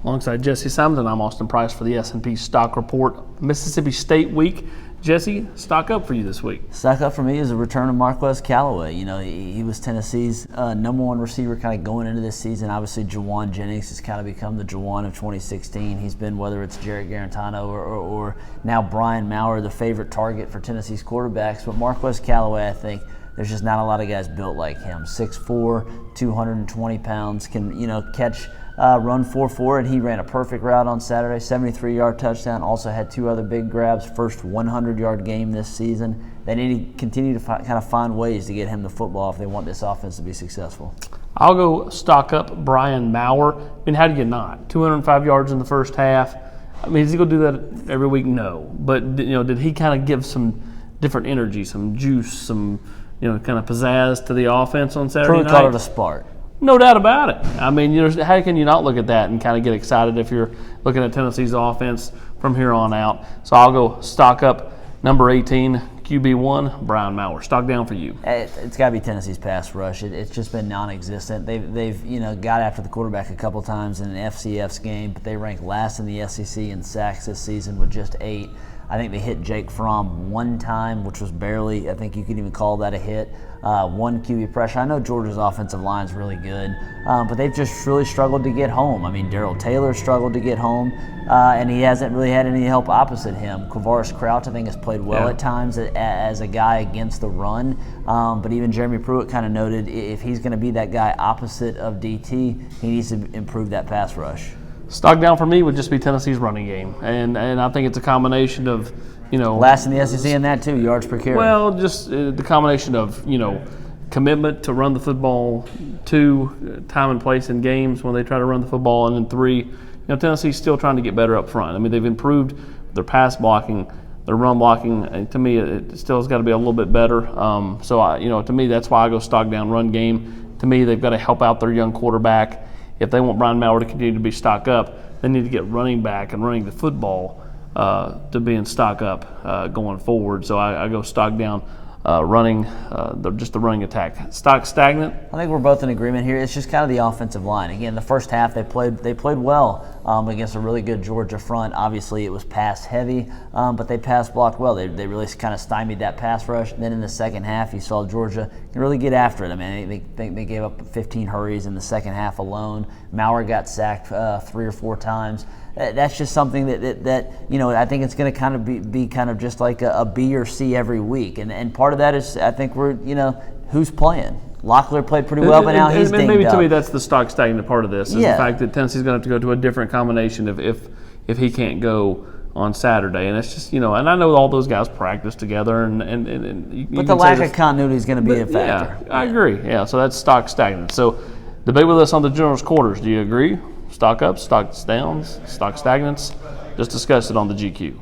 Alongside Jesse Simonton, I'm Austin Price for the S&P Stock Report. Mississippi State Week. Jesse, stock up for you this week. Stock up for me is a return of Marquez Callaway. You know, he was Tennessee's number one receiver kind of going into this season. Obviously, Jawan Jennings has kind of become the Jawan of 2016. He's been, whether it's Jarrett Garantano or now Brian Maurer, the favorite target for Tennessee's quarterbacks. But Marquez Callaway, I think, there's just not a lot of guys built like him. 6'4", 220 pounds, can, catch, run 4.4, and he ran a perfect route on Saturday, 73-yard touchdown. Also had two other big grabs, first 100-yard game this season. They need to continue to kind of find ways to get him the football if they want this offense to be successful. I'll go stock up Brian Maurer. I mean, how do you not? 205 yards in the first half. I mean, is he going to do that every week? No. But, did he kind of give some different energy, some juice, some kind of pizzazz to the offense on Saturday night? Call it a spark. No doubt about it. I mean, how can you not look at that and kind of get excited if you're looking at Tennessee's offense from here on out? So I'll go stock up number 18, QB1, Brian Maurer. Stock down for you. It's got to be Tennessee's pass rush. It's just been non-existent. They've got after the quarterback a couple times in an FCF's game, but they ranked last in the SEC in sacks this season with just 8. I think they hit Jake Fromm one time, which was barely, I think you could even call that a hit. One QB pressure. I know Georgia's offensive line is really good, but they've just really struggled to get home. I mean, Darrell Taylor struggled to get home, and he hasn't really had any help opposite him. Quavaris Crouch, I think, has played well at times as a guy against the run, but even Jeremy Pruitt kind of noted if he's going to be that guy opposite of DT, he needs to improve that pass rush. Stock down for me would just be Tennessee's running game, and I think it's a combination of, last in the SEC in that too, yards per carry. Well, just the combination of, commitment to run the football, 2, time and place in games when they try to run the football, and then 3, Tennessee's still trying to get better up front. I mean, they've improved their pass blocking, their run blocking, and to me, it still has got to be a little bit better. To me, that's why I go stock down run game. To me, they've got to help out their young quarterback. If they want Brian Maurer to continue to be stock up, they need to get running back and running the football to be in stock up going forward. So I go stock down running, just the running attack. Stock stagnant. I think we're both in agreement here. It's just kind of the offensive line. Again, the first half they played well against a really good Georgia front. Obviously, it was pass heavy, but they pass blocked well. They really kind of stymied that pass rush. And then in the second half, you saw Georgia really get after it. I mean, they gave up 15 hurries in the second half alone. Maurer got sacked 3 or 4 times. That's just something that I think it's going to kind of be kind of just like a B or C every week, and part of that is I think we're who's playing. Locklear played pretty well, but now he's dinged maybe up. To me that's the stock stagnant part of this is the fact that Tennessee's going to have to go to a different combination if he can't go on Saturday, and it's just and I know all those guys practice together, but the lack of continuity is going to be a factor. Yeah, I agree. Yeah, so that's stock stagnant. So debate with us on the general's quarters. Do you agree? Stock ups, stock downs, stock stagnants. Just discuss it on the GQ.